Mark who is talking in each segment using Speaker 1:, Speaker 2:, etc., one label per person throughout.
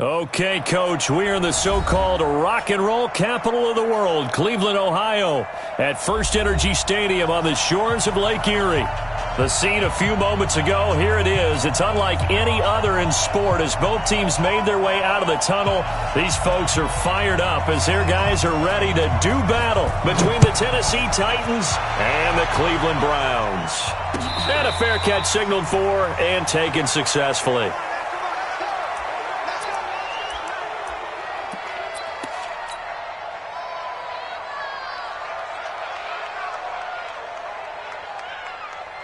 Speaker 1: Okay, Coach, we are in the so-called rock and roll capital of the world, Cleveland, Ohio, at First Energy Stadium on the shores of Lake Erie. The scene a few moments ago, here it is. It's unlike any other in sport as both teams made their way out of the tunnel. These folks are fired up as their guys are ready to do battle between the Tennessee Titans and the Cleveland Browns. And a fair catch signaled for and taken successfully.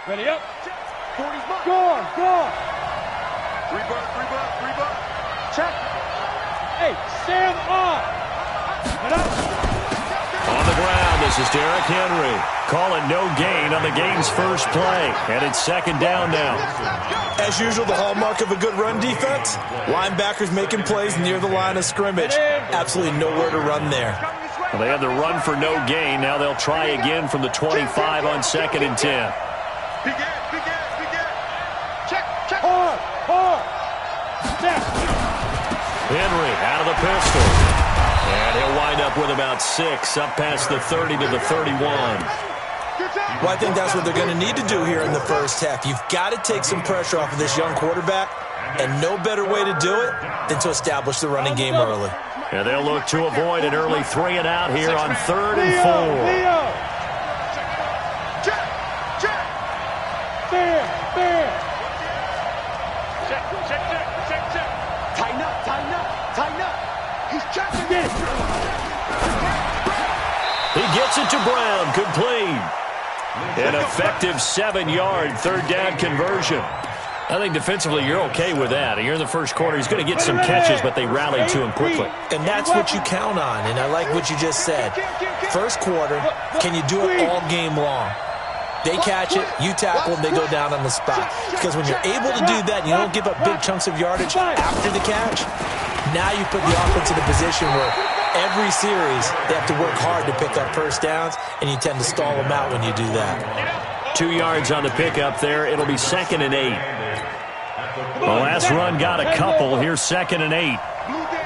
Speaker 2: Ready up. 40's mark. Go. Reverse. Check. Hey, stand up. And up.
Speaker 1: On the ground, this is Derrick Henry. Calling no gain on the game's first play. And it's second down now.
Speaker 3: As usual, the hallmark of a good run defense. Linebackers making plays near the line of scrimmage. Absolutely nowhere to run there.
Speaker 1: Well, they had the run for no gain. Now they'll try again from the 25 on 2nd and 10.
Speaker 2: Begin. Check. Hard. Snap.
Speaker 1: Henry out of the pistol. And he'll wind up with about 6 up past the 30 to the 31.
Speaker 3: Well, I think that's what they're going to need to do here in the first half. You've got to take some pressure off of this young quarterback, and no better way to do it than to establish the running game early.
Speaker 1: And they'll look to avoid an early 3 and out here on 3rd and 4.
Speaker 2: Fair. Check. Tighten up. He's checking it.
Speaker 1: He gets it to Brown. Complete. An effective 7-yard 3rd down conversion. I think defensively you're okay with that. You're in the first quarter. He's going to get some catches, but they rallied to him quickly.
Speaker 3: And that's what you count on, and I like what you just said. First quarter, can you do it all game long? They catch it, you tackle, and they go down on the spot. Because when you're able to do that, and you don't give up big chunks of yardage after the catch, now you put the offense in a position where every series they have to work hard to pick up first downs, and you tend to stall them out when you do that.
Speaker 1: 2 yards on the pickup there. It'll be 2nd and 8. The last run got a couple. Here's 2nd and 8.
Speaker 2: Blue day.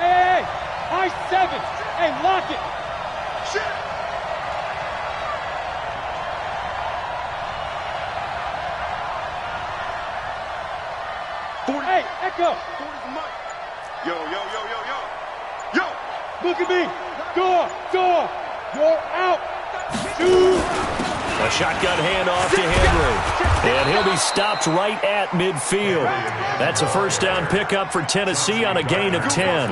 Speaker 2: Hey, high 7. Hey, lock it. Shit. Hey, echo. Yo. Look at me. Door. You're out. 2.
Speaker 1: A shotgun handoff to Henry. And he'll be stopped right at midfield. That's a first down pickup for Tennessee on a gain of 10.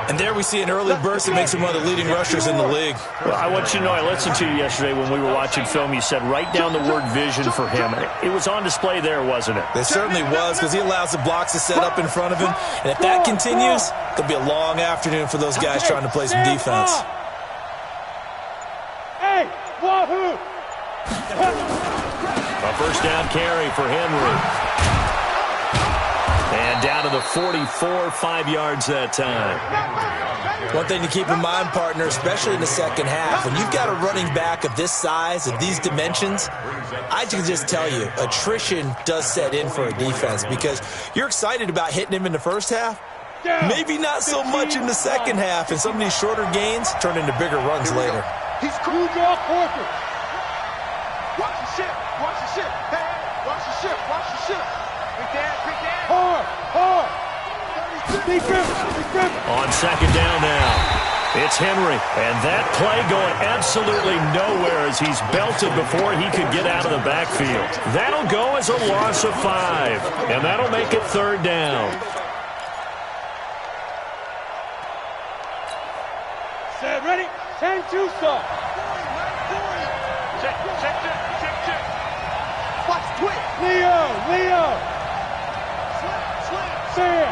Speaker 3: And there we see an early burst that makes him one of the leading rushers in the league.
Speaker 1: Well, I want you to know, I listened to you yesterday when we were watching film. You said write down the word vision for him. It was on display there, wasn't it?
Speaker 3: It certainly was, because he allows the blocks to set up in front of him. And if that continues, there'll be a long afternoon for those guys trying to play some defense.
Speaker 2: Hey, wahoo!
Speaker 1: A first down carry for Henry. And down to the 44, 5 yards that time.
Speaker 3: One thing to keep in mind, partner, especially in the second half, when you've got a running back of this size, of these dimensions, I can just tell you, attrition does set in for a defense because you're excited about hitting him in the first half. Maybe not so much in the second half, and some of these shorter gains turn into bigger runs later.
Speaker 2: He's cool, draw corporate. Watch the ship. Hey, watch the ship. Big dad. Hard. Big grip.
Speaker 1: On second down now. It's Henry. And that play going absolutely nowhere as he's belted before he could get out of the backfield. That'll go as a loss of 5. And that'll make it 3rd down.
Speaker 2: Set, ready? 10-2 stop. Check. Watch, twit. Leo. Fair.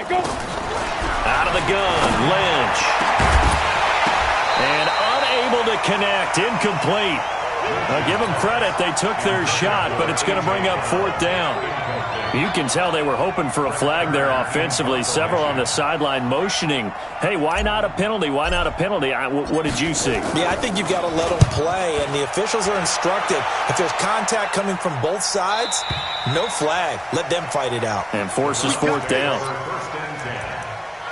Speaker 2: Go.
Speaker 1: Out of the gun, Lynch. And unable to connect, incomplete. I'll give them credit. They took their shot, but it's going to bring up 4th down. You can tell they were hoping for a flag there offensively. Several on the sideline motioning, hey, why not a penalty? Why not a penalty? What did you see?
Speaker 3: Yeah, I think you've got to let them play, and the officials are instructed. If there's contact coming from both sides, no flag. Let them fight it out.
Speaker 1: And forces 4th down.
Speaker 4: First and 10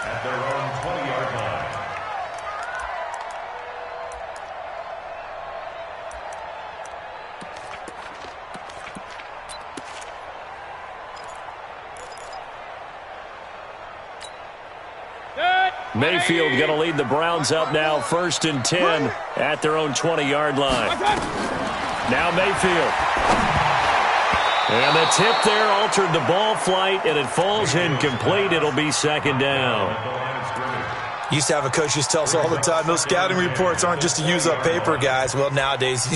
Speaker 4: at their own 20-yard line.
Speaker 1: Mayfield going to lead the Browns up now, 1st and 10 at their own 20-yard line. Now Mayfield. And the tip there altered the ball flight, and it falls incomplete. It'll be 2nd down.
Speaker 3: Used to have a coach who tells us all the time, those scouting reports aren't just to use up paper, guys. Well, nowadays,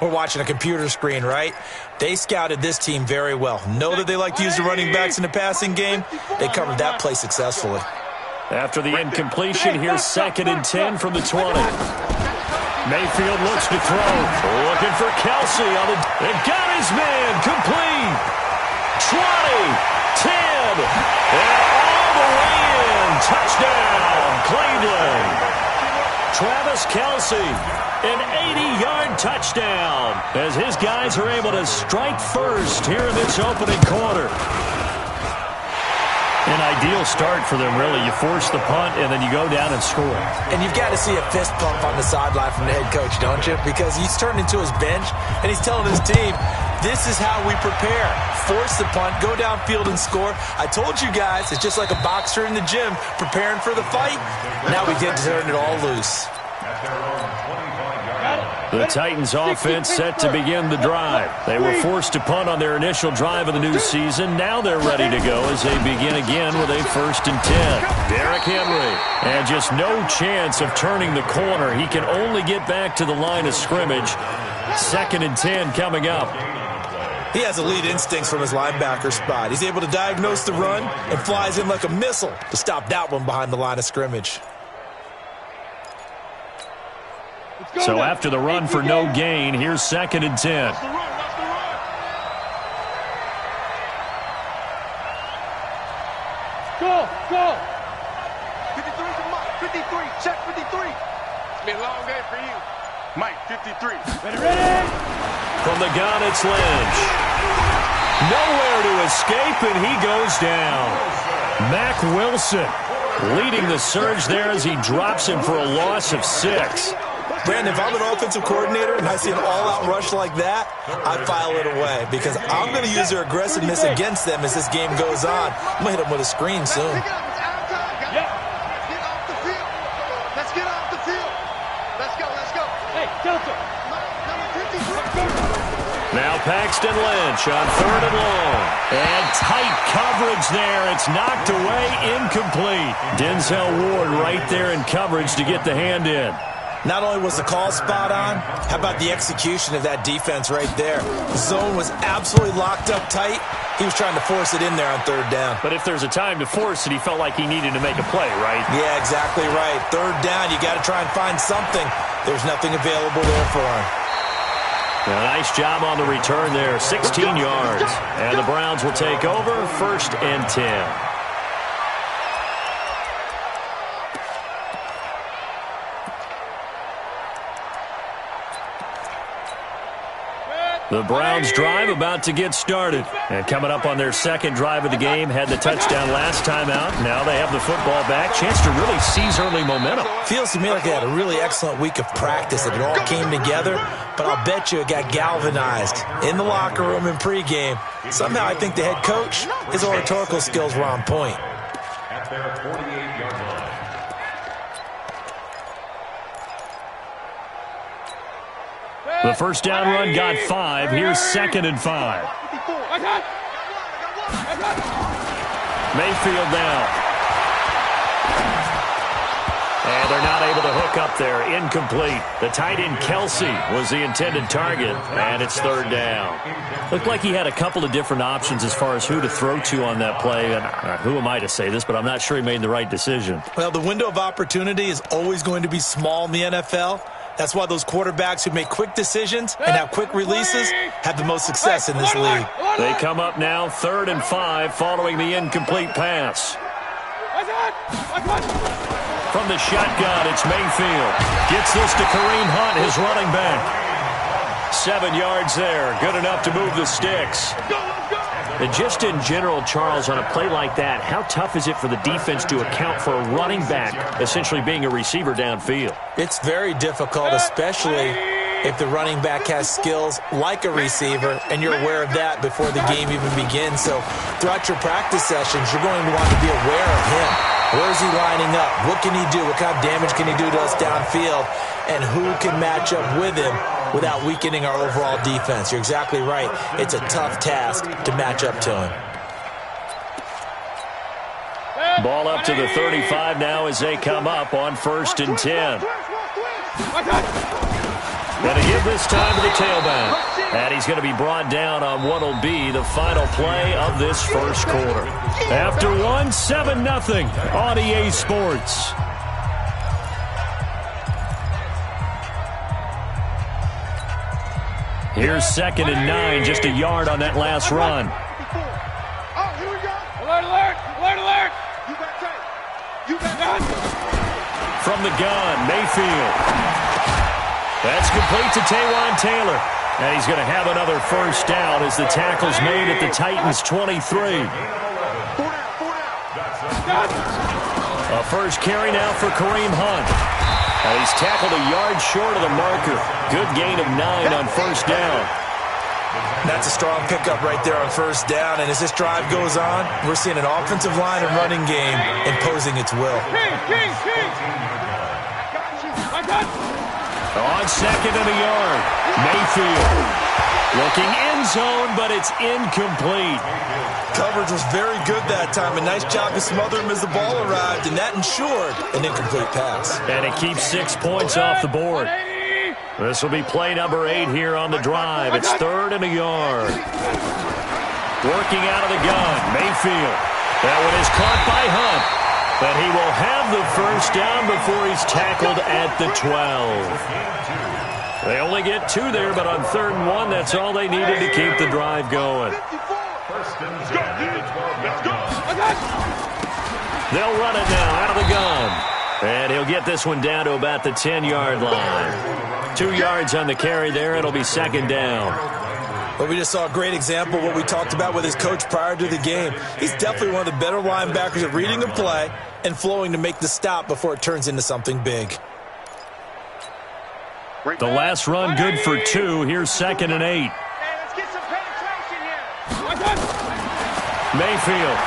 Speaker 3: we're watching a computer screen, right? They scouted this team very well. Know that they like to use the running backs in the passing game. They covered that play successfully.
Speaker 1: After the incompletion, here's 2nd and 10 from the 20. Mayfield looks to throw. Looking for Kelsey. They got his man. Complete. 20, 10, and all the way in. Touchdown, Cleveland. Travis Kelsey, an 80-yard touchdown as his guys are able to strike first here in this opening quarter. An ideal start for them, really. You force the punt, and then you go down and score.
Speaker 3: And you've got to see a fist pump on the sideline from the head coach, don't you? Because he's turned into his bench, and he's telling his team, this is how we prepare. Force the punt, go downfield and score. I told you guys, it's just like a boxer in the gym preparing for the fight. Now we did turn it all loose.
Speaker 1: The Titans offense set to begin the drive. They were forced to punt on their initial drive of the new season. Now they're ready to go as they begin again with a 1st and 10. Derrick Henry. And just no chance of turning the corner. He can only get back to the line of scrimmage. 2nd and 10 coming up.
Speaker 3: He has elite instincts from his linebacker spot. He's able to diagnose the run and flies in like a missile to stop that one behind the line of scrimmage.
Speaker 1: So after the run for no gain, here's 2nd and 10.
Speaker 2: Go!
Speaker 5: 53 to Mike. 53. Check 53. It's been a long day for you. Mike, 53.
Speaker 2: Ready?
Speaker 1: From the gun, it's Lynch. Nowhere to escape, and he goes down. Mack Wilson leading the surge there as he drops him for a loss of 6.
Speaker 3: Brandon, if I'm an offensive coordinator and I see an all-out rush like that, I file it away because I'm going to use their aggressiveness against them as this game goes on. I'm going to hit them with a screen soon.
Speaker 5: Get off the field. Let's get off the field. Let's go.
Speaker 2: Hey, Delta.
Speaker 1: Now Paxton Lynch on 3rd and long. And tight coverage there. It's knocked away, incomplete. Denzel Ward right there in coverage to get the hand in.
Speaker 3: Not only was the call spot on, how about the execution of that defense right there? The zone was absolutely locked up tight. He was trying to force it in there on 3rd down.
Speaker 1: But if there's a time to force it, he felt like he needed to make a play, right?
Speaker 3: Yeah, exactly right. 3rd down, you got to try and find something. There's nothing available there for him.
Speaker 1: A nice job on the return there, 16 yards. And the Browns will take over, 1st and 10. The Browns drive about to get started. And coming up on their 2nd drive of the game, had the touchdown last time out. Now they have the football back. Chance to really seize early momentum.
Speaker 3: Feels to me like they had a really excellent week of practice, that it all came together. But I'll bet you it got galvanized in the locker room in pregame. Somehow I think the head coach, his oratorical skills were on point.
Speaker 4: At their 48-yard line.
Speaker 1: The first down run got 5. Here's 2nd and 5. Mayfield now. And they're not able to hook up there. Incomplete. The tight end Kelsey was the intended target, and it's 3rd down. Looked like he had a couple of different options as far as who to throw to on that play. And who am I to say this, but I'm not sure he made the right decision.
Speaker 3: Well, the window of opportunity is always going to be small in the NFL. That's why those quarterbacks who make quick decisions and have quick releases have the most success in this league.
Speaker 1: They come up now 3rd and 5 following the incomplete pass. From the shotgun, it's Mayfield. Gets this to Kareem Hunt, his running back. 7 yards there. Good enough to move the sticks. And just in general, Charles, on a play like that, how tough is it for the defense to account for a running back essentially being a receiver downfield?
Speaker 3: It's very difficult, especially if the running back has skills like a receiver, and you're aware of that before the game even begins. So throughout your practice sessions, you're going to want to be aware of him. Where is he lining up? What can he do? What kind of damage can he do to us downfield? And who can match up with him without weakening our overall defense? You're exactly right. It's a tough task to match up to him.
Speaker 1: Ball up to the 35 now as they come up on 1st and 10. And to give this time to the tailback. And he's going to be brought down on what will be the final play of this first quarter. After one, 7-0 on EA Sports. Here's 2nd and 9, just a yard on that last run.
Speaker 2: Oh, here we go. Alert, alert, alert, alert. You got tight. You got tight.
Speaker 1: From the gun, Mayfield. That's complete to Taywan Taylor. And he's going to have another first down as the tackle's made at the Titans' 23. A first carry now for Kareem Hunt. And he's tackled a yard short of the marker. Good gain of 9 on first down.
Speaker 3: That's a strong pickup right there on first down. And as this drive goes on, we're seeing an offensive line and running game imposing its will.
Speaker 1: On 2nd and a yard, Mayfield. Looking end zone, but it's incomplete.
Speaker 3: Coverage was very good that time. A nice job to smother him as the ball arrived, and that ensured an incomplete pass.
Speaker 1: And it keeps 6 points off the board. This will be play number 8 here on the drive. It's 3rd and a yard. Working out of the gun, Mayfield. That one is caught by Hunt. But he will have the first down before he's tackled at the 12. They only get 2 there, but on 3rd and 1, that's all they needed to keep the drive going. They'll run it now out of the gun. And he'll get this one down to about the 10-yard line. 2 yards on the carry there. It'll be 2nd down.
Speaker 3: But we just saw a great example of what we talked about with his coach prior to the game. He's definitely one of the better linebackers at reading a play and flowing to make the stop before it turns into something big.
Speaker 1: The last run good for 2. Here's 2nd and 8.
Speaker 2: Let's get some penetration here.
Speaker 1: Mayfield.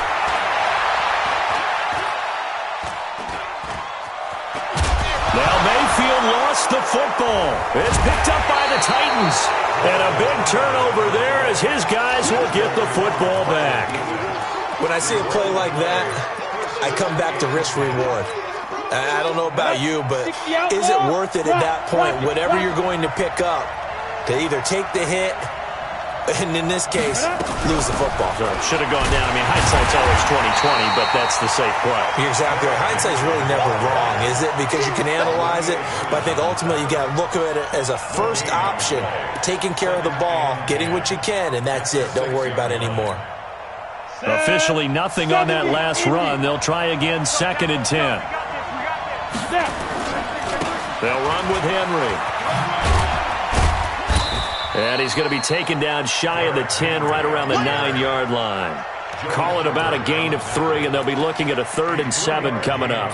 Speaker 1: Now Mayfield lost the football. It's picked up by the Titans. And a big turnover there as his guys will get the football back.
Speaker 3: When I see a play like that, I come back to risk-reward. I don't know about you, but is it worth it at that point, whatever you're going to pick up, to either take the hit, and in this case, lose the football?
Speaker 1: Should have gone down. I mean, hindsight's always 20/20, but that's the safe play.
Speaker 3: You're exactly right. Hindsight's really never wrong, is it? Because you can analyze it, but I think ultimately you got to look at it as a first option, taking care of the ball, getting what you can, and that's it. Don't worry about it anymore.
Speaker 1: Officially nothing on that last run. They'll try again, 2nd and 10. They'll run with Henry. And he's going to be taken down shy of the 10, right around the 9-yard line. Call it about a gain of 3, and they'll be looking at a 3rd and 7 coming up.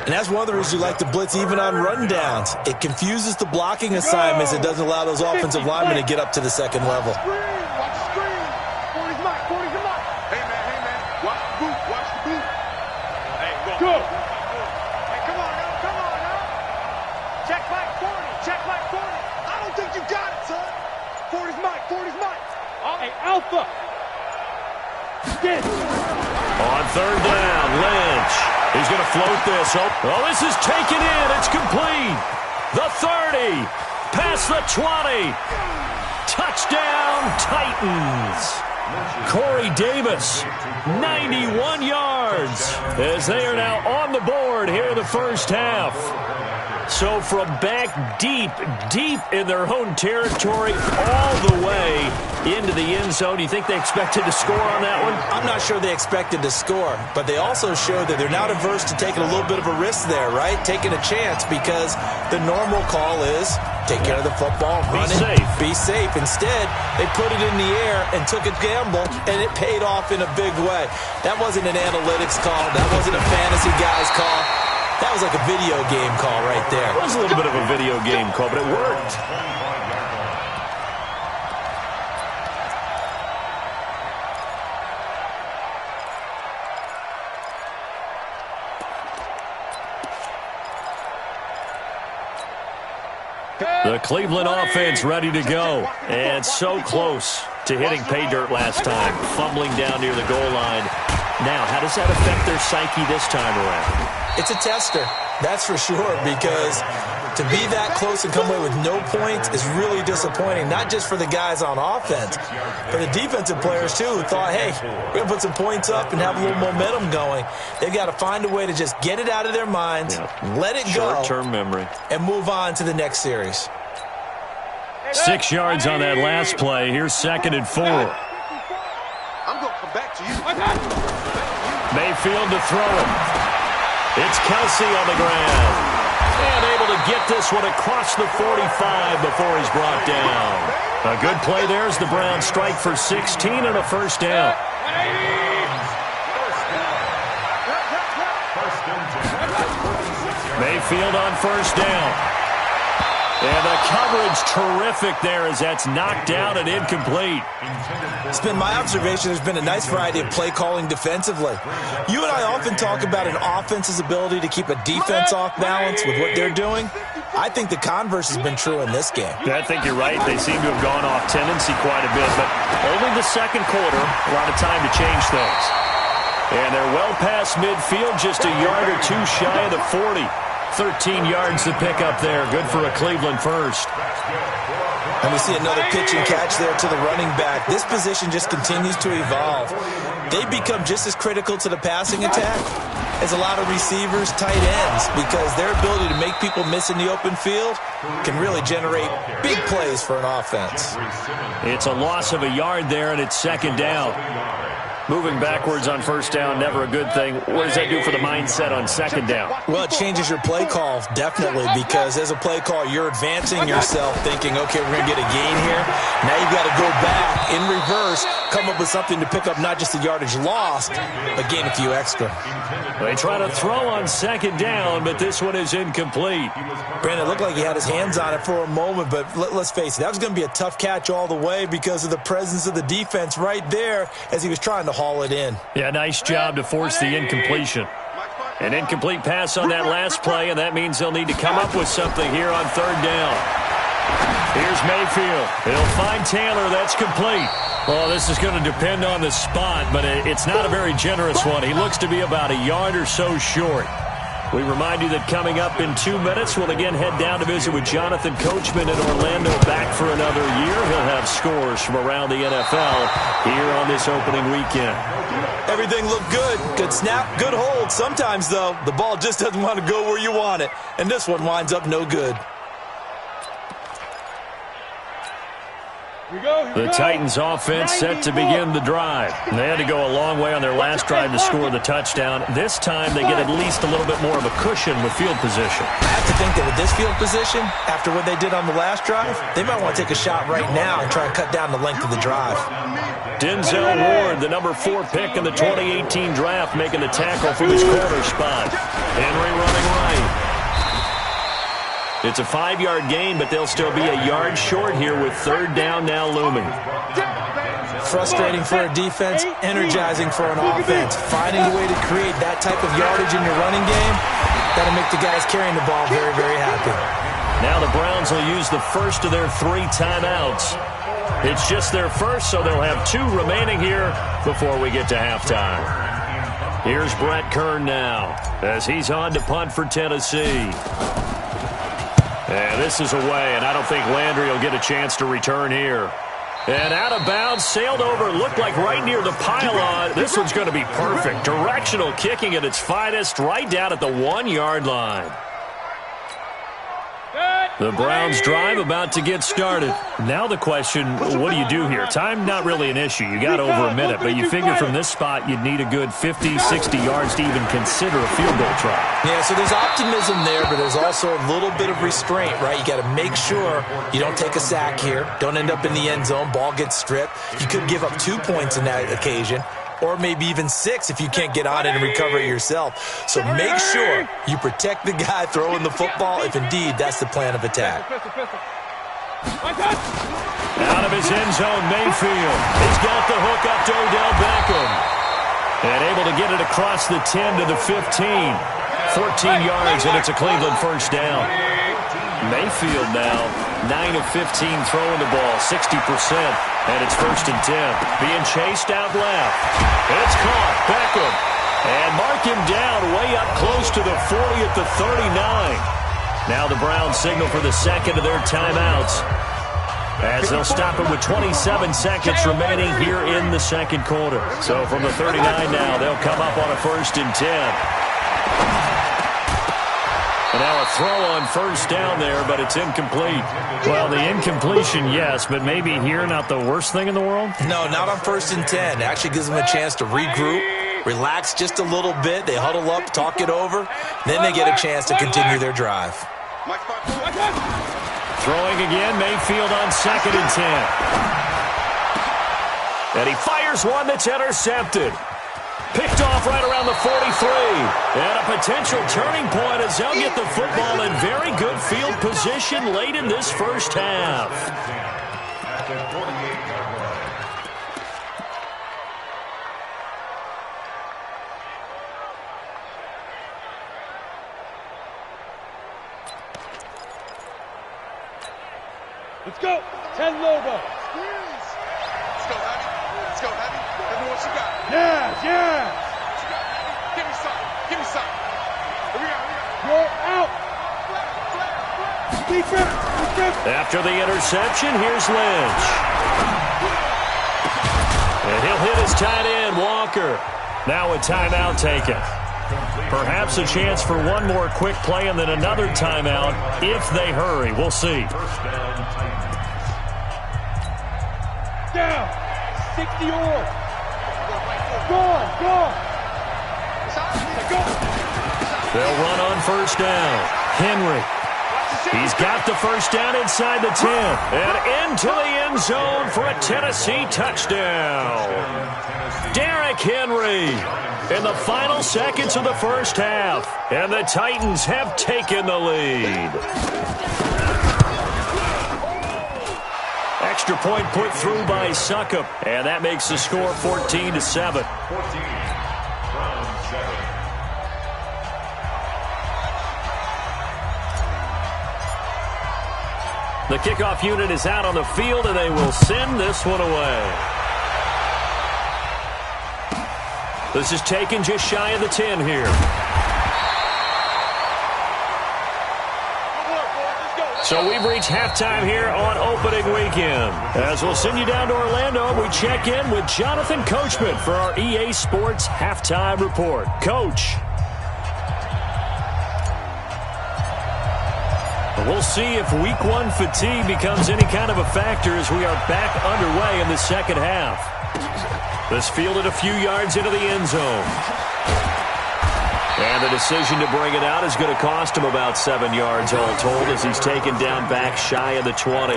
Speaker 3: And that's one of the reasons you like to blitz even on rundowns. It confuses the blocking assignments. It doesn't allow those offensive linemen to get up to the second level.
Speaker 2: Watch the screen. 40's Mike. 40's the Mike.
Speaker 5: Hey, man. Watch the boot. Watch the boot. Hey, go.
Speaker 2: Good. Hey, come on now. Check Mike 40. Check Mike 40.
Speaker 5: I don't think you got it, son. 40's Mike. 40's Mike.
Speaker 2: Hey, Alpha. Get.
Speaker 1: On 3rd down, Lynch. He's going to float this. Oh, this is taken in. It's complete. The 30. Past the 20. Touchdown, Titans. Corey Davis, 91 yards, as they are now on the board here in the first half. So from back deep in their own territory, all the way into the end zone, you think they expected to score on that one?
Speaker 3: I'm not sure they expected to score, but they also showed that they're not averse to taking a little bit of a risk there, right? Taking a chance, because the normal call is take care of the football, run it, be safe. Instead, they put it in the air and took a gamble, and it paid off in a big way. That wasn't an analytics call. That wasn't a fantasy guy's call. That was like a video game call right there.
Speaker 1: It was a little bit of a video game call, but it worked. The Cleveland offense ready to go. And so close to hitting pay dirt last time. Fumbling down near the goal line. Now, how does that affect their psyche this time around?
Speaker 3: It's a tester, that's for sure, because to be that close and come away with no points is really disappointing, not just for the guys on offense, but the defensive players, too, who thought, hey, we're going to put some points up and have a little momentum going. They've got to find a way to just get it out of their minds, let it go,
Speaker 1: short-term memory,
Speaker 3: and move on to the next series.
Speaker 1: 6 yards on that last play. Here's 2nd and 4.
Speaker 5: I'm going to come back to you.
Speaker 1: Mayfield to throw it. It's Kelsey on the ground. And able to get this one across the 45 before he's brought down. A good play there as the Browns strike for 16 and a first down. Mayfield on first down. And the coverage terrific there as that's knocked down and incomplete.
Speaker 3: It's been my observation there's been a nice variety of play calling defensively. You and I often talk about an offense's ability to keep a defense off balance with what they're doing. I think the converse has been true in this game.
Speaker 1: I think you're right. They seem to have gone off tendency quite a bit, but only the second quarter, a lot of time to change things. And they're well past midfield, just a yard or two shy of the 40. 13 yards to pick up there. Good for a Cleveland first.
Speaker 3: And we see another pitch and catch there to the running back. This position just continues to evolve. They become just as critical to the passing attack as a lot of receivers, tight ends, because their ability to make people miss in the open field can really generate big plays for an offense.
Speaker 1: It's a loss of a yard there, and it's 2nd down. Moving backwards on first down, never a good thing. What does that do for the mindset on 2nd down?
Speaker 3: Well, it changes your play call, definitely, because as a play call, you're advancing yourself, thinking, okay, we're going to get a gain here. Now you've got to go back in reverse, come up with something to pick up not just the yardage lost, but gain a few extra.
Speaker 1: They try to throw on 2nd down, but this one is incomplete.
Speaker 3: Brandon, it looked like he had his hands on it for a moment, but let's face it, that was going to be a tough catch all the way because of the presence of the defense right there as he was trying to haul it in.
Speaker 1: Yeah, nice job to force the incompletion. An incomplete pass on that last play, and that means they'll need to come up with something here on 3rd down. Here's Mayfield. He'll find Taylor. That's complete. Well, this is going to depend on the spot, but it's not a very generous one. He looks to be about a yard or so short. We remind you that coming up in 2 minutes, we'll again head down to visit with Jonathan Coachman in Orlando, back for another year. He'll have scores from around the NFL here on this opening weekend.
Speaker 3: Everything looked good. Good snap, good hold. Sometimes, though, the ball just doesn't want to go where you want it, and this one winds up no good.
Speaker 1: The Titans offense set to begin the drive. They had to go a long way on their last drive to score the touchdown. This time they get at least a little bit more of a cushion with field position.
Speaker 3: I have to think that with this field position, after what they did on the last drive, they might want to take a shot right now and try and cut down the length of the drive.
Speaker 1: Denzel Ward, the number 4 pick in the 2018 draft, making the tackle from his corner spot. Henry running right. It's a 5-yard gain, but they'll still be a yard short here with 3rd down now looming.
Speaker 3: Frustrating for a defense, energizing for an offense. Finding a way to create that type of yardage in your running game, that'll make the guys carrying the ball very, very happy.
Speaker 1: Now the Browns will use the first of their 3 timeouts. It's just their first, so they'll have 2 remaining here before we get to halftime. Here's Brett Kern now as he's on to punt for Tennessee. And this is away, and I don't think Landry will get a chance to return here. And out of bounds, sailed over, looked like right near the pylon. This one's going to be perfect. Directional kicking at its finest, right down at the 1-yard line. The Browns drive about to get started. Now the question, what do you do here? Time not really an issue. You got over a minute, but you figure from this spot you'd need a good 50, 60 yards to even consider a field goal try.
Speaker 3: Yeah, so there's optimism there, but there's also a little bit of restraint, right? You got to make sure you don't take a sack here. Don't end up in the end zone. Ball gets stripped. You could give up 2 points in that occasion, or maybe even 6 if you can't get on it and recover it yourself. So make sure you protect the guy throwing the football if indeed that's the plan of attack.
Speaker 1: Out of his end zone, Mayfield. He's got the hook up to Odell Beckham. And able to get it across the 10 to the 15. 14 yards, and it's a Cleveland first down. Mayfield now 9 of 15 throwing the ball, 60%, and it's 1st and 10. Being chased out left. It's caught. Beckham. And mark him down way up close to the 40 at the 39. Now the Browns signal for the second of their timeouts, as they'll stop it with 27 seconds remaining here in the second quarter. So from the 39 now, they'll come up on a 1st and 10. And now a throw on 1st down there, but it's incomplete. Well, the incompletion, yes, but maybe here not the worst thing in the world?
Speaker 3: No, not on 1st and 10. It actually gives them a chance to regroup, relax just a little bit. They huddle up, talk it over. Then they get a chance to continue their drive.
Speaker 1: Throwing again, Mayfield on 2nd and 10. And he fires one that's intercepted. Picked off right around the 43. And a potential turning point as they'll get the football in very good field position late in this first half.
Speaker 4: At the 48-yard line.
Speaker 2: Let's go. 10 Lobo.
Speaker 5: Let's go, Heavy. Let's go, Heavy. Give me what you got.
Speaker 2: Yeah.
Speaker 5: What you got, Heavy? Give me something. Give me something. Here we go.
Speaker 2: You're out. Defense.
Speaker 1: After the interception, here's Lynch. And he'll hit his tight end, Walker. Now a timeout taken. Perhaps a chance for one more quick play and then another timeout if they hurry. We'll see.
Speaker 2: Down. 60 or. Go.
Speaker 1: They'll run on 1st down. Henry. He's got the 1st down inside the 10. And into the end zone for a Tennessee touchdown. Derrick Henry in the final seconds of the first half. And the Titans have taken the lead. Extra point put through by Succop. And that makes the score 14-7. The kickoff unit is out on the field, and they will send this one away. This is taken just shy of the 10 here. So we've reached halftime here on opening weekend. As we'll send you down to Orlando, we check in with Jonathan Coachman for our EA Sports Halftime Report. Coach. We'll see if Week 1 fatigue becomes any kind of a factor as we are back underway in the second half. This fielded a few yards into the end zone. And the decision to bring it out is going to cost him about 7 yards all told as he's taken down back shy of the 20.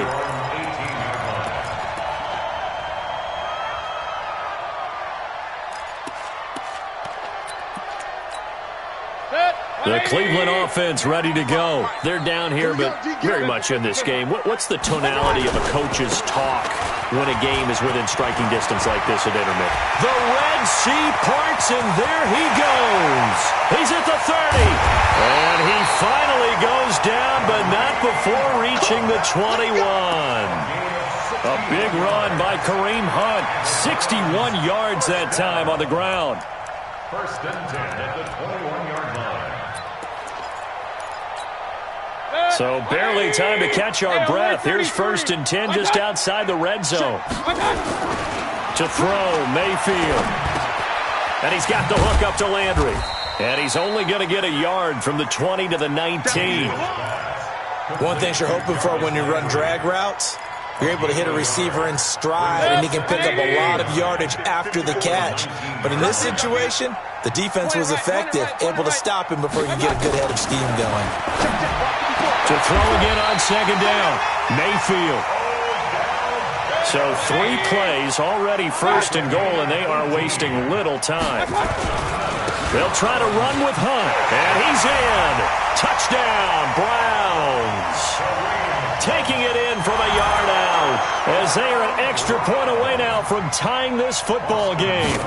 Speaker 1: The Cleveland offense ready to go. They're down here, but very much in this game. What's the tonality of a coach's talk when a game is within striking distance like this at intermittent? The Red Sea parts, and there he goes. He's at the 30. And he finally goes down, but not before reaching the 21. A big run by Kareem Hunt. 61 yards that time on the ground.
Speaker 4: 1st and 10 at the 21-yard line.
Speaker 1: So barely time to catch our breath. Here's 1st and 10 just outside the red zone. To throw, Mayfield. And he's got the hook up to Landry. And he's only going to get a yard from the 20 to the 19.
Speaker 3: One thing you're hoping for when you run drag routes, you're able to hit a receiver in stride, and he can pick up a lot of yardage after the catch. But in this situation, the defense was effective, able to stop him before you get a good head of steam going.
Speaker 1: To throw again on second down, Mayfield. So 3 plays, already first and goal, and they are wasting little time. They'll try to run with Hunt, and he's in. Touchdown, Browns. Taking it in from a yard out, as they are an extra point away now from tying this football game.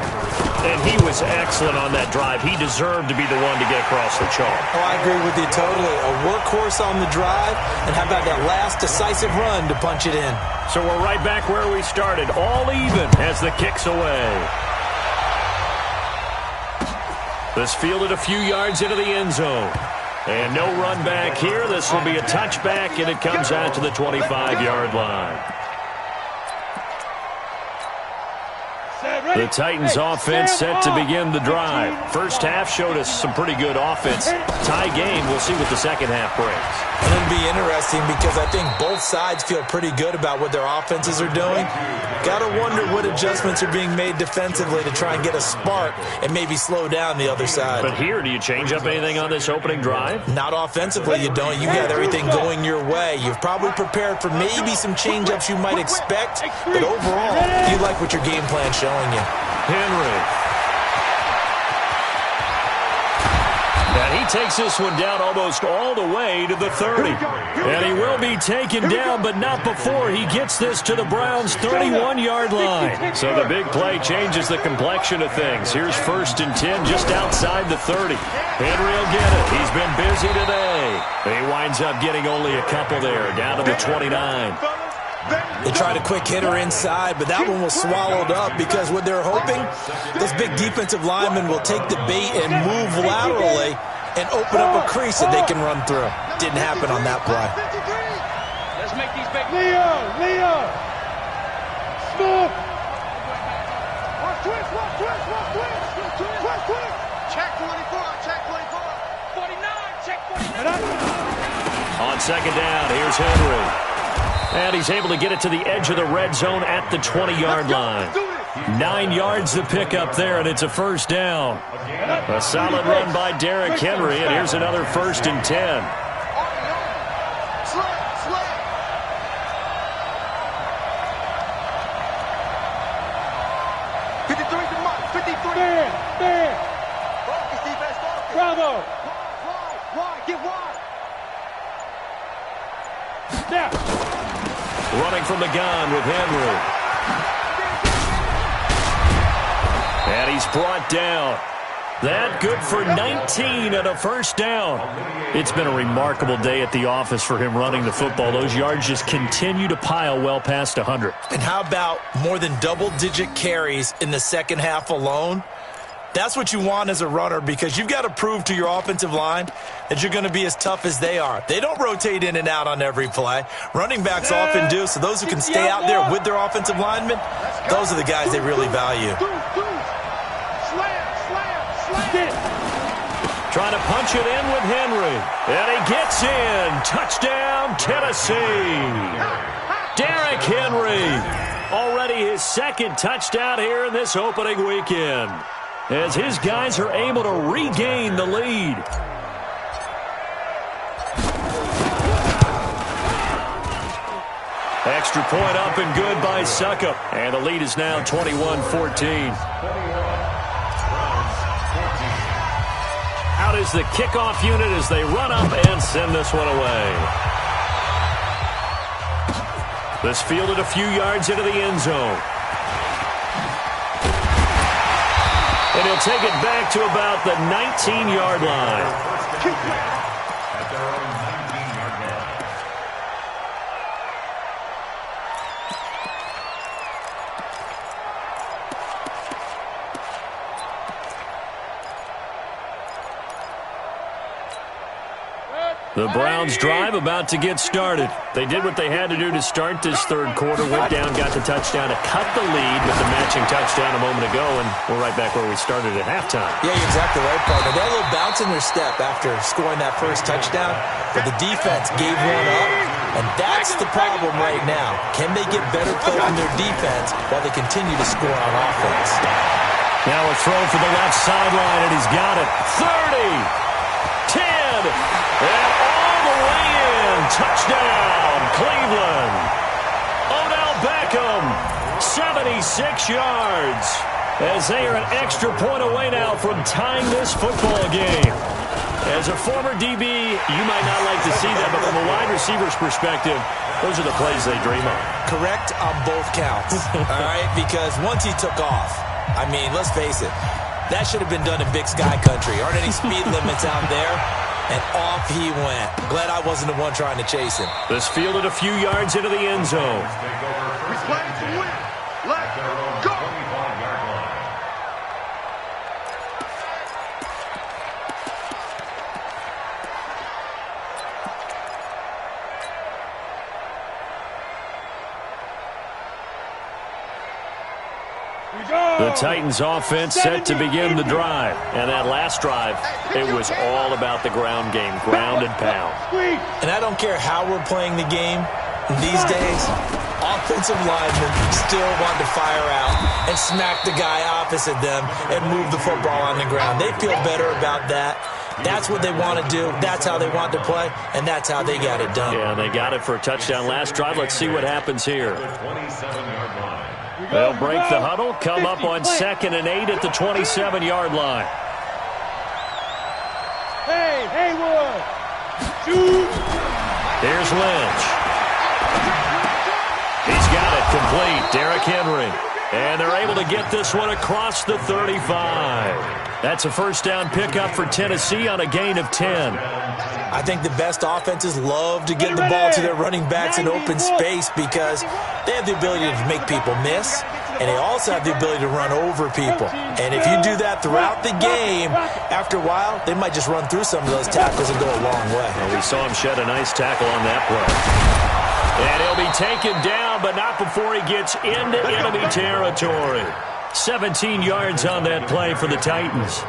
Speaker 1: And he was excellent on that drive. He deserved to be the one to get across the chalk.
Speaker 3: Oh, I agree with you totally. A workhorse on the drive, and how about that last decisive run to punch it in?
Speaker 1: So we're right back where we started, all even as the kick's away. This fielded a few yards into the end zone. And no run back here. This will be a touchback, and it comes out to the 25-yard line. The Titans offense set to begin the drive. First half showed us some pretty good offense. Tie game, we'll see what the second half brings.
Speaker 3: And it'll be interesting because I think both sides feel pretty good about what their offenses are doing. Got to wonder what adjustments are being made defensively to try and get a spark and maybe slow down the other side.
Speaker 1: But here, do you change up anything on this opening drive?
Speaker 3: Not offensively, you don't. You got everything going your way. You've probably prepared for maybe some change-ups you might expect, but overall, you like what your game plan's showing you.
Speaker 1: Henry. And he takes this one down almost all the way to the 30. And he will be taken down, but not before he gets this to the Browns' 31-yard line. So the big play changes the complexion of things. Here's 1st and 10 just outside the 30. Henry will get it. He's been busy today. He winds up getting only a couple there, down to the 29.
Speaker 3: They tried a quick hitter inside, but that one was swallowed up because what they're hoping, those big defensive linemen will take the bait and move laterally and open up a crease that they can run through. Didn't happen on that play.
Speaker 2: Let's make these big. Leo! Smoke! Watch twist!
Speaker 5: Check 24, check 24.
Speaker 2: 49, check 49.
Speaker 1: On second down, here's Henry. And he's able to get it to the edge of the red zone at the 20-yard line. 9 yards to pick up there, and it's a first down. A solid run by Derrick Henry, and here's another 1st and 10.
Speaker 2: Bravo! Wide, get wide! Snap!
Speaker 1: Running from the gun with Henry. And he's brought down. That good for 19 and a first down. It's been a remarkable day at the office for him running the football. Those yards just continue to pile well past 100.
Speaker 3: And how about more than double-digit carries in the second half alone? That's what you want as a runner because you've got to prove to your offensive line that you're going to be as tough as they are. They don't rotate in and out on every play. Running backs often do, so those who can stay out there with their offensive linemen, those are the guys they really value.
Speaker 1: Trying to punch it in with Henry. And he gets in. Touchdown, Tennessee. Derrick Henry. Already his second touchdown here in this opening weekend, as his guys are able to regain the lead. Extra point up and good by Succop. And the lead is now 21-14. Out is the kickoff unit as they run up and send this one away. This fielded a few yards into the end zone. And he'll take it back to about the 19-yard line.
Speaker 4: At their own 19-yard line.
Speaker 1: The Browns drive about to get started. They did what they had to do to start this third quarter. Went down, got the touchdown to cut the lead with the matching touchdown a moment ago, and we're right back where we started at halftime.
Speaker 3: Yeah, you're exactly right, partner. They had a little bounce in their step after scoring that first touchdown, but the defense gave one up, and that's the problem right now. Can they get better play from their defense while they continue to score on offense?
Speaker 1: Now a throw for the left sideline, and he's got it. 30, 10, and all the way in. Touchdown, Cleveland. Odell Beckham, 76 yards. As they are an extra point away now from tying this football game. As a former DB, you might not like to see that, but from a wide receiver's perspective, those are the plays they dream of.
Speaker 3: Correct on both counts, all right? Because once he took off, I mean, let's face it, that should have been done in Big Sky Country. Aren't any speed limits out there? And off he went. Glad I wasn't the one trying to chase him.
Speaker 1: This fielded a few yards into the end zone.
Speaker 5: We play to win. Let's go.
Speaker 1: The Titans offense set to begin the drive. And that last drive, it was all about the ground game, ground and pound.
Speaker 3: And I don't care how we're playing the game these days, offensive linemen still want to fire out and smack the guy opposite them and move the football on the ground. They feel better about that. That's what they want to do. That's how they want to play, and that's how they got it done.
Speaker 1: Yeah, they got it for a touchdown last drive. Let's see what happens here. They'll break the huddle, come up on 2nd and 8 at the 27-yard line.
Speaker 2: Hey, Haywood! Shoot!
Speaker 1: Here's Lynch. He's got it complete. Derrick Henry. And they're able to get this one across the 35. That's a first down pickup for Tennessee on a gain of 10.
Speaker 3: I think the best offenses love to get the ball to their running backs in open space because they have the ability to make people miss, and they also have the ability to run over people. And if you do that throughout the game, after a while, they might just run through some of those tackles and go a long way.
Speaker 1: Well, we saw him shed a nice tackle on that play. And he'll be taken down, but not before he gets into enemy territory. 17 yards on that play for the Titans.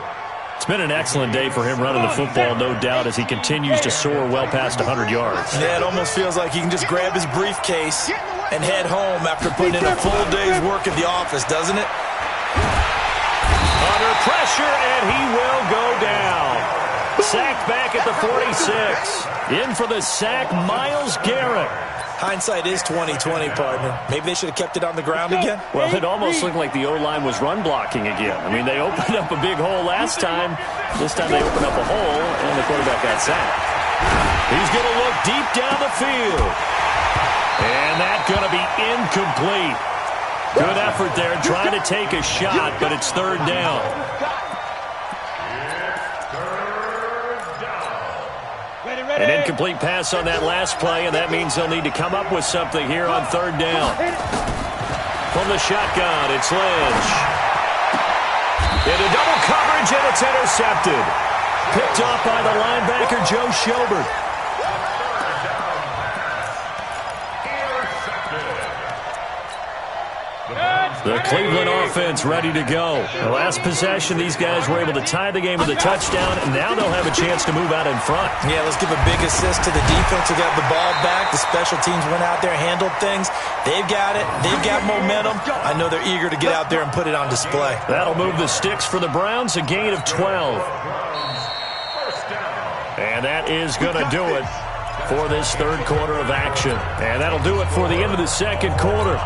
Speaker 1: It's been an excellent day for him running the football, no doubt, as he continues to soar well past 100 yards.
Speaker 3: Yeah, it almost feels like he can just grab his briefcase and head home after putting in a full day's work at the office, doesn't it?
Speaker 1: Under pressure, and he will go down. Sacked back at the 46. In for the sack, Myles Garrett.
Speaker 3: Hindsight is 20/20, partner. Maybe they should have kept it on the ground again.
Speaker 1: Well, it almost looked like the O-line was run blocking again. I mean, they opened up a big hole last time. This time they opened up a hole, and the quarterback got sacked. He's going to look deep down the field. And that's going to be incomplete. Good effort there, trying to take a shot, but it's third down. An incomplete pass on that last play, and that means they'll need to come up with something here on third down. From the shotgun, it's Lynch. Into double coverage, and it's intercepted. Picked off by the linebacker, Joe Schobert. The Cleveland offense ready to go. The last possession, these guys were able to tie the game with a touchdown, and now they'll have a chance to move out in front.
Speaker 3: Yeah, let's give a big assist to the defense who got the ball back. The special teams went out there, handled things. They've got it. They've got momentum. I know they're eager to get out there and put it on display.
Speaker 1: That'll move the sticks for the Browns, a gain of 12. And that is going to do it for this third quarter of action. And that'll do it for the end of the second quarter.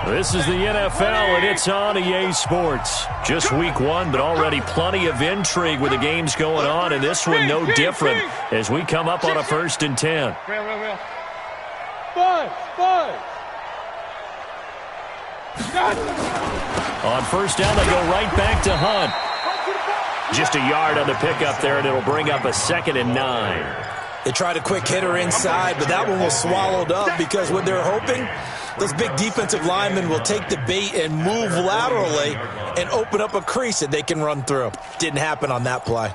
Speaker 1: This is the NFL, and it's on EA Sports. Just week one, but already plenty of intrigue with the games going on, and this one no different as we come up on a 1st and 10. On first down, they go right back to Hunt. Just a yard on the pickup there, and it'll bring up a 2nd and 9.
Speaker 3: They tried a quick hitter inside, but that one was swallowed up because what they're hoping, those big defensive linemen will take the bait and move laterally and open up a crease that they can run through. Didn't happen on that play.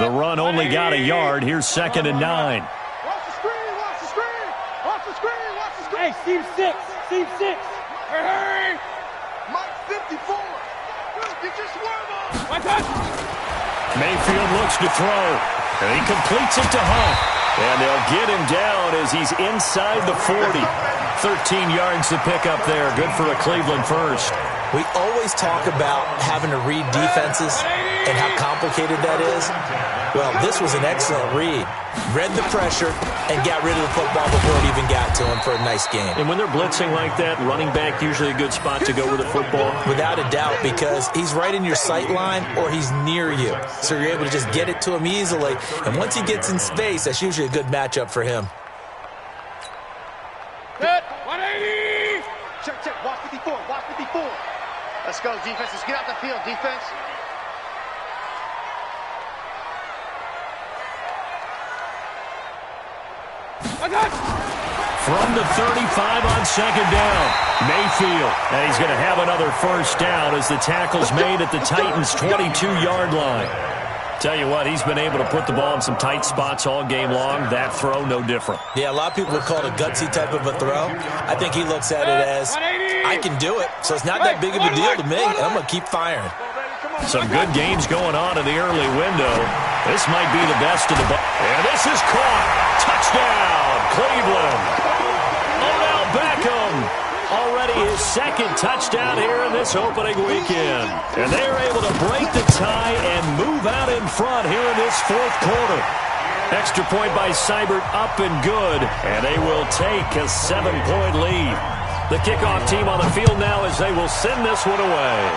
Speaker 1: The run only got a yard. Here's 2nd and 9.
Speaker 2: Watch the screen, watch the screen. Watch the screen, watch the screen. Hey, seam 6, seam 6. Hey.
Speaker 5: Mike 54. Get your swerve on.
Speaker 2: My touch.
Speaker 1: Mayfield looks to throw, and he completes it to Hunt. And they'll get him down as he's inside the 40. 13 yards to pick up there. Good for a Cleveland first.
Speaker 3: We always talk about having to read defenses and how complicated that is. Well, this was an excellent read. Read the pressure and got rid of the football before it even got to him for a nice game.
Speaker 1: And when they're blitzing like that, running back usually a good spot to go with the football.
Speaker 3: Without a doubt, because he's right in your sight line or he's near you. So you're able to just get it to him easily. And once he gets in space, that's usually a good matchup for him.
Speaker 2: Hit. 180.
Speaker 5: Check. Watch 54. Watch 54. Let's go, defense. Let's get out the field, defense.
Speaker 1: From the 35 on 2nd down, Mayfield. And he's going to have another first down as the tackle's made at the Titans' 22-yard line. Tell you what, he's been able to put the ball in some tight spots all game long. That throw, no different.
Speaker 3: Yeah, a lot of people would call it a gutsy type of a throw. I think he looks at it as, I can do it, so it's not that big of a deal to me, and I'm going to keep firing.
Speaker 1: Some good games going on in the early window. This might be the best of the ball. And this is caught. Touchdown, Cleveland. Odell Beckham. Already his 2nd touchdown here in this opening weekend. And they're able to break the tie and move out in front here in this 4th quarter. Extra point by Seibert up and good. And they will take a 7-point lead. The kickoff team on the field now as they will send this one away.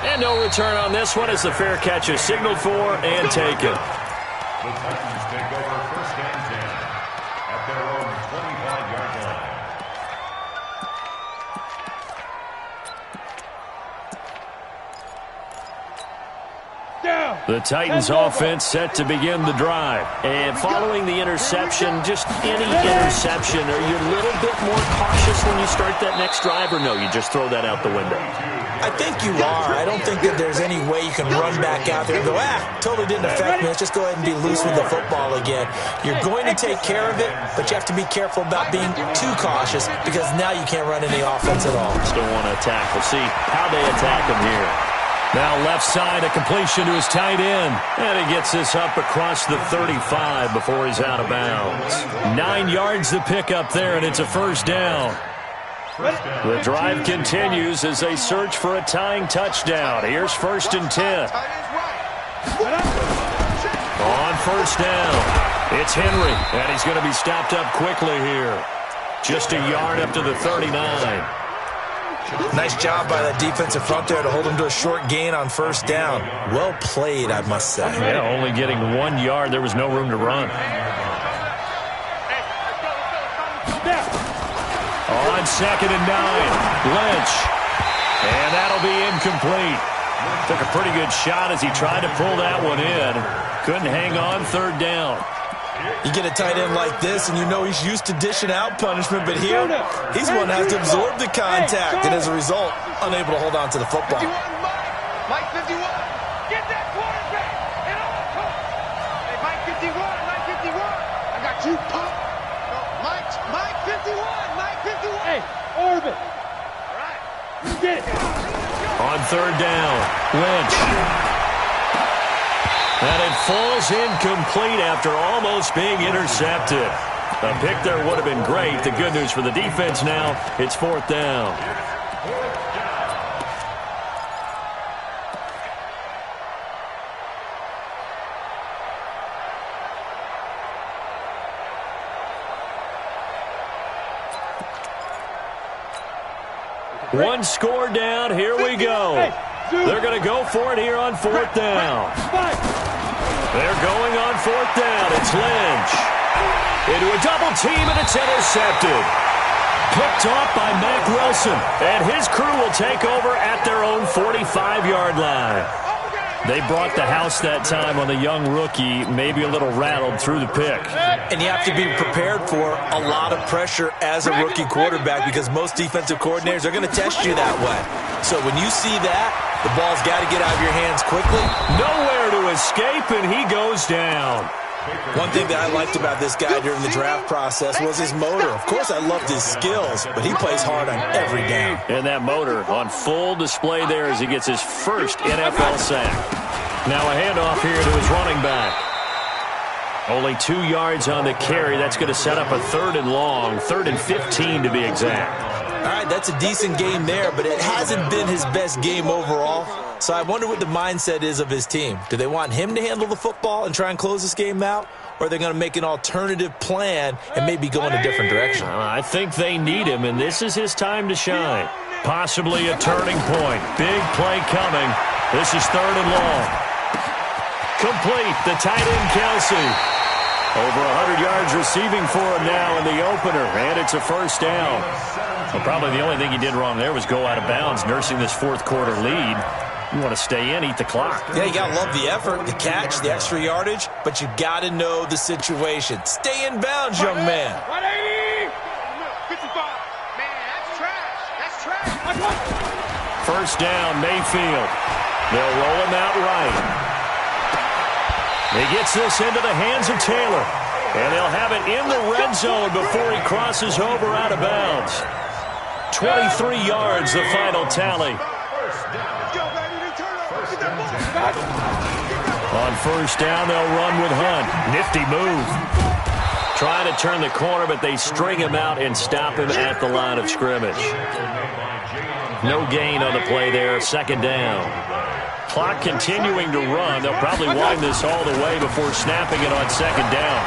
Speaker 1: And no return on this one as the fair catch is signaled for and taken.
Speaker 4: The Titans take over 1st and 10 at their own 25-yard line.
Speaker 1: The Titans offense set to begin the drive. And following the interception, just any interception, are you a little bit more cautious when you start that next drive, or no, you just throw that out the window?
Speaker 3: I think you are. I don't think that there's any way you can run back out there and go, totally didn't affect me. Let's just go ahead and be loose with the football again. You're going to take care of it, but you have to be careful about being too cautious because now you can't run any offense at all.
Speaker 1: Still want to attack. We'll see how they attack him here. Now left side, a completion to his tight end. And he gets this up across the 35 before he's out of bounds. 9 yards to pick up there, and it's a first down. The drive continues as they search for a tying touchdown. Here's 1st and 10. On first down, it's Henry, and he's going to be stopped up quickly here. Just a yard up to the 39.
Speaker 3: Nice job by that defensive front there to hold him to a short gain on first down. Well played, I must say.
Speaker 1: Yeah, only getting 1 yard. There was no room to run. On 2nd and 9, Lynch. And that'll be incomplete. Took a pretty good shot as he tried to pull that one in. Couldn't hang on 3rd down.
Speaker 3: You get a tight end like this, and you know he's used to dishing out punishment, but here, he's one that has to absorb the contact, and as a result, unable to hold on to the football.
Speaker 5: Mike 51. Get that quarterback. And hey, Mike 51. Mike 51. I got you, punk. No, Mike 51. Mike 51.
Speaker 2: Hey, Orbit.
Speaker 5: All right.
Speaker 2: You get it.
Speaker 1: On 3rd down, Lynch. And it falls incomplete after almost being intercepted. A pick there would have been great. The good news for the defense now, it's 4th down. One score down. Here we go. They're going to go for it here on 4th down. They're going on 4th down. It's Lynch. Into a double team, and it's intercepted. Picked off by Mack Wilson. And his crew will take over at their own 45-yard line. They brought the house that time on the young rookie, maybe a little rattled through the pick.
Speaker 3: And you have to be prepared for a lot of pressure as a rookie quarterback because most defensive coordinators are going to test you that way. So when you see that, The ball's got to get out of your hands quickly.
Speaker 1: Nowhere to escape, and he goes down.
Speaker 3: One thing that I liked about this guy during the draft process was his motor. Of course, I loved his skills, but he plays hard on every down.
Speaker 1: And that motor on full display there as he gets his first NFL sack. Now a handoff here to his running back. Only 2 yards on the carry. That's going to set up a 3rd and long, 3rd and 15 to be exact.
Speaker 3: All right, that's a decent game there, but it hasn't been his best game overall. So I wonder what the mindset is of his team. Do they want him to handle the football and try and close this game out? Or are they going to make an alternative plan and maybe go in a different direction?
Speaker 1: I think they need him, and this is his time to shine. Possibly a turning point. Big play coming. This is 3rd and long. Complete. The tight end, Kelsey. Over 100 yards receiving for him now in the opener, and it's a 1st down. Well, probably the only thing he did wrong there was go out of bounds, nursing this 4th quarter lead. You want to stay in, eat the clock.
Speaker 3: Yeah, you got to love the effort, the catch, the extra yardage, but you got to know the situation. Stay in bounds, young man.
Speaker 5: 180! 55. Man, that's trash. That's trash.
Speaker 1: 1st down, Mayfield. They'll roll him out right. He gets this into the hands of Taylor. And they'll have it in the red zone before he crosses over out of bounds. 23 yards, the final tally. On 1st down, they'll run with Hunt. Nifty move. Trying to turn the corner, but they string him out and stop him at the line of scrimmage. No gain on the play there, 2nd down. Clock continuing to run. They'll probably wind this all the way before snapping it on 2nd down.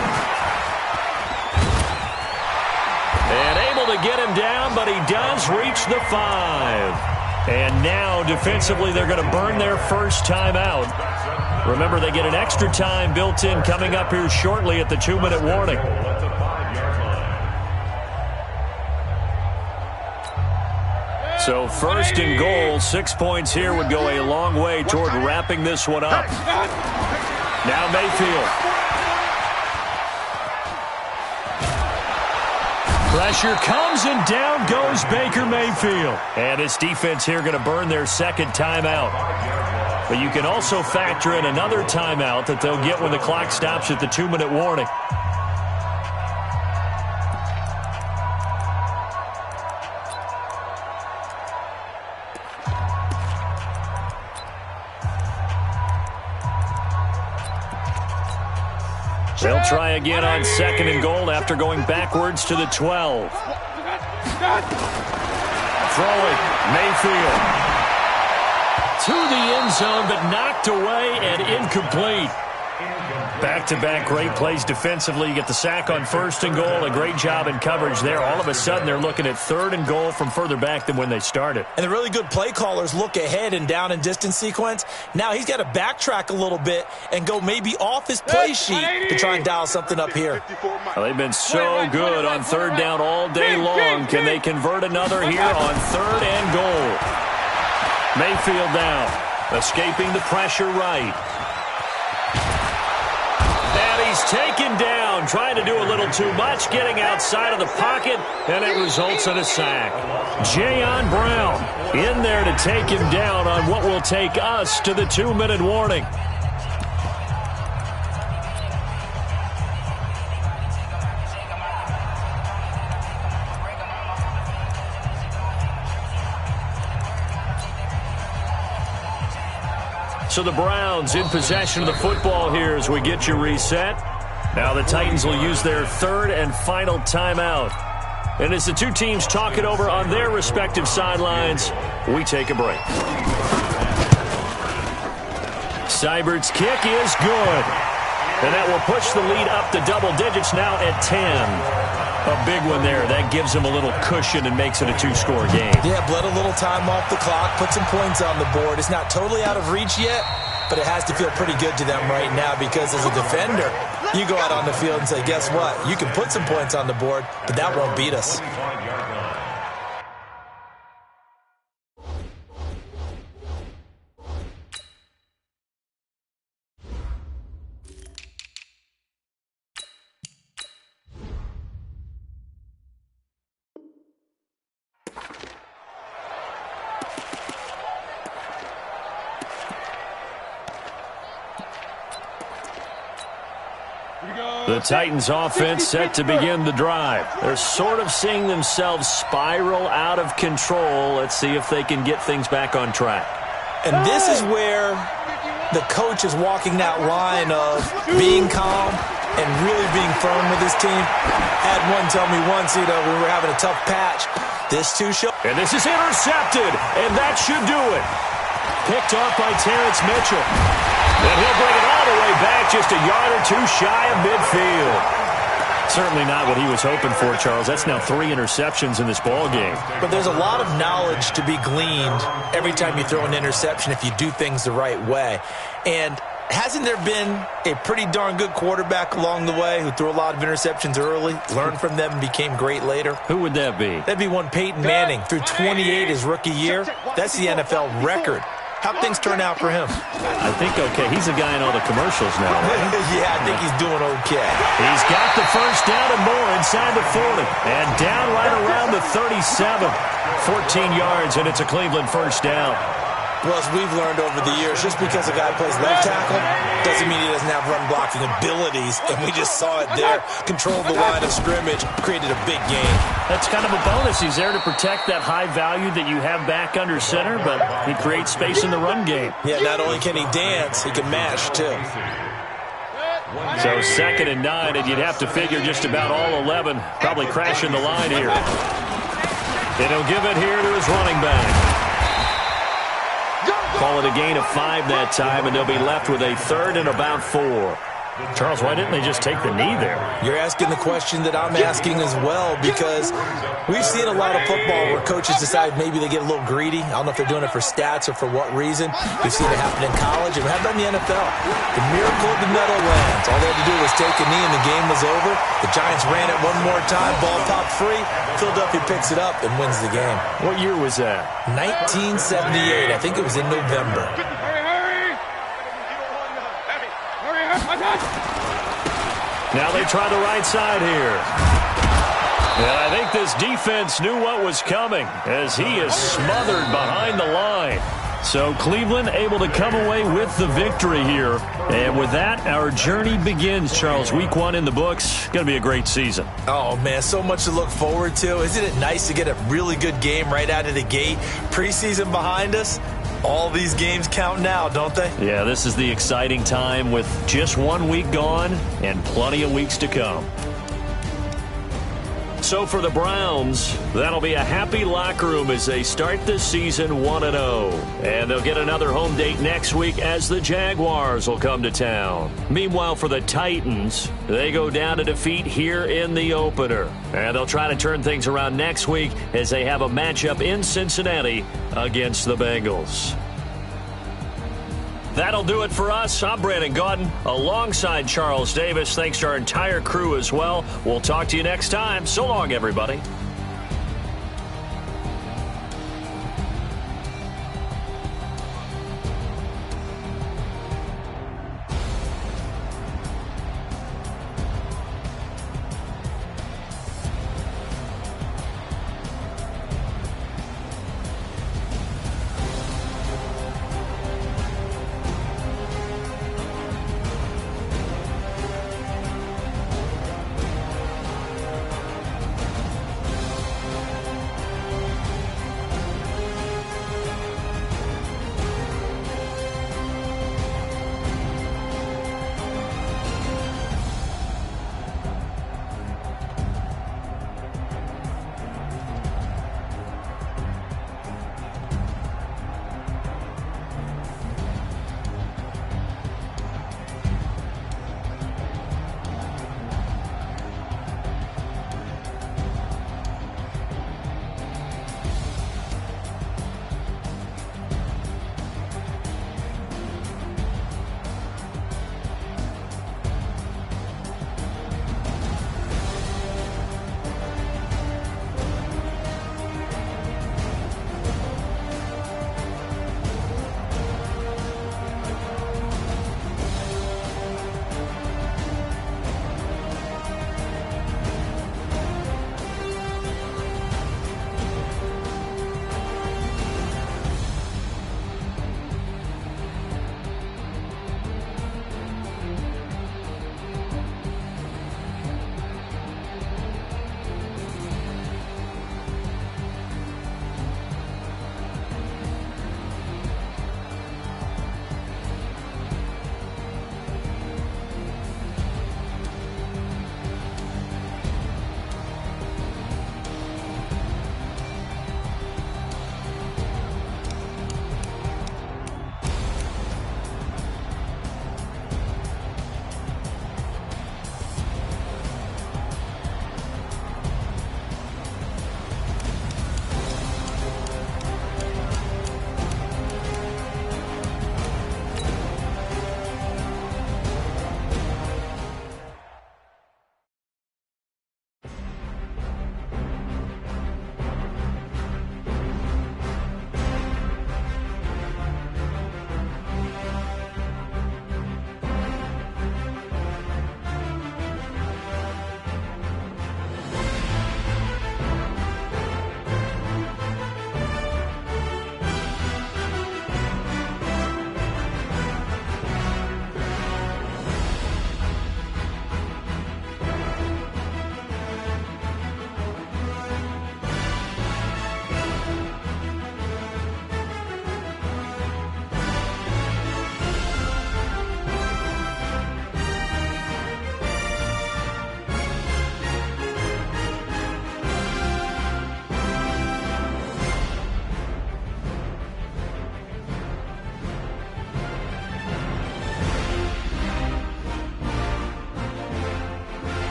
Speaker 1: And able to get him down, but he does reach the 5. And now, defensively, they're going to burn their first timeout. Remember, they get an extra time built in coming up here shortly at the 2-minute warning. So 1st and goal, 6 points here would go a long way toward wrapping this one up. Now Mayfield. Pressure comes and down goes Baker Mayfield. And this defense here going to burn their 2nd timeout. But you can also factor in another timeout that they'll get when the clock stops at the 2-minute warning. They'll try again on 2nd and goal after going backwards to the 12. Throwing, Mayfield. To the end zone, but knocked away and incomplete. Back-to-back great plays defensively. You get the sack on 1st and goal. A great job in coverage there. All of a sudden, they're looking at 3rd and goal from further back than when they started.
Speaker 3: And the really good play callers look ahead and down and distance sequence. Now he's got to backtrack a little bit and go maybe off his play sheet to try and dial something up here.
Speaker 1: Well, they've been so good on 3rd down all day long. Can they convert another here on 3rd and goal? Mayfield down, escaping the pressure right. And he's taken down, trying to do a little too much, getting outside of the pocket, and it results in a sack. Jayon Brown in there to take him down on what will take us to the 2-minute warning. So the Browns in possession of the football here as we get you reset. Now the Titans will use their 3rd and final timeout. And as the two teams talk it over on their respective sidelines, we take a break. Seibert's kick is good. And that will push the lead up to double digits now at 10. A big one there. That gives them a little cushion and makes it a 2-score game.
Speaker 3: Yeah, bled a little time off the clock, put some points on the board. It's not totally out of reach yet, but it has to feel pretty good to them right now because as a defender, you go out on the field and say, guess what? You can put some points on the board, but that won't beat us.
Speaker 1: The Titans offense set to begin the drive. They're sort of seeing themselves spiral out of control. Let's see if they can get things back on track.
Speaker 3: And this is where the coach is walking that line of being calm and really being firm with his team. Had one tell me once, we were having a tough patch. This too show.
Speaker 1: And this is intercepted, and that should do it. Picked off by Terrence Mitchell. And he'll bring it all the way back, just a yard or two shy of midfield. Certainly not what he was hoping for, Charles. That's now 3 interceptions in this ball game.
Speaker 3: But there's a lot of knowledge to be gleaned every time you throw an interception if you do things the right way. And hasn't there been a pretty darn good quarterback along the way who threw a lot of interceptions early, learned from them, and became great later?
Speaker 1: Who would that be?
Speaker 3: That'd be one Peyton Manning. Threw 28 his rookie year. That's the NFL record. How'd things turn out for him?
Speaker 1: I think okay. He's a guy in all the commercials now, right?
Speaker 3: Yeah, I think he's doing okay.
Speaker 1: He's got the first down and more inside the 40. And down right around the 37. 14 yards, and it's a Cleveland first down.
Speaker 3: Well, as we've learned over the years, just because a guy plays left tackle doesn't mean he doesn't have run-blocking abilities, and we just saw it there. Controlled the line of scrimmage, created a big gain.
Speaker 1: That's kind of a bonus. He's there to protect that high value that you have back under center, but he creates space in the run game.
Speaker 3: Yeah, not only can he dance, he can mash, too.
Speaker 1: So 2nd and 9, and you'd have to figure just about all 11 probably crashing the line here. And he'll give it here to his running back. Call it a gain of 5 that time, and they'll be left with a 3rd and about 4. Charles, why didn't they just take the knee there?
Speaker 3: You're asking the question that I'm asking as well, because we've seen a lot of football where coaches decide maybe they get a little greedy. I don't know if they're doing it for stats or for what reason. We've seen it happen in college, and we have done in the NFL. The miracle of the Meadowlands. All they had to do was take a knee, and the game was over. The Giants ran it one more time. Ball popped free. Philadelphia picks it up and wins the game.
Speaker 1: What year was that?
Speaker 3: 1978. I think it was in November.
Speaker 1: Now they try the right side here. And I think this defense knew what was coming as he is smothered behind the line. So Cleveland able to come away with the victory here. And with that, our journey begins, Charles. Week 1 in the books. Going to be a great season.
Speaker 3: Oh, man, so much to look forward to. Isn't it nice to get a really good game right out of the gate? Preseason behind us. All these games count now, don't they?
Speaker 1: Yeah, this is the exciting time with just 1 week gone and plenty of weeks to come. So for the Browns, that'll be a happy locker room as they start the season 1-0. And they'll get another home date next week as the Jaguars will come to town. Meanwhile, for the Titans, they go down to defeat here in the opener. And they'll try to turn things around next week as they have a matchup in Cincinnati against the Bengals. That'll do it for us. I'm Brandon Gaudin alongside Charles Davis. Thanks to our entire crew as well. We'll talk to you next time. So long, everybody.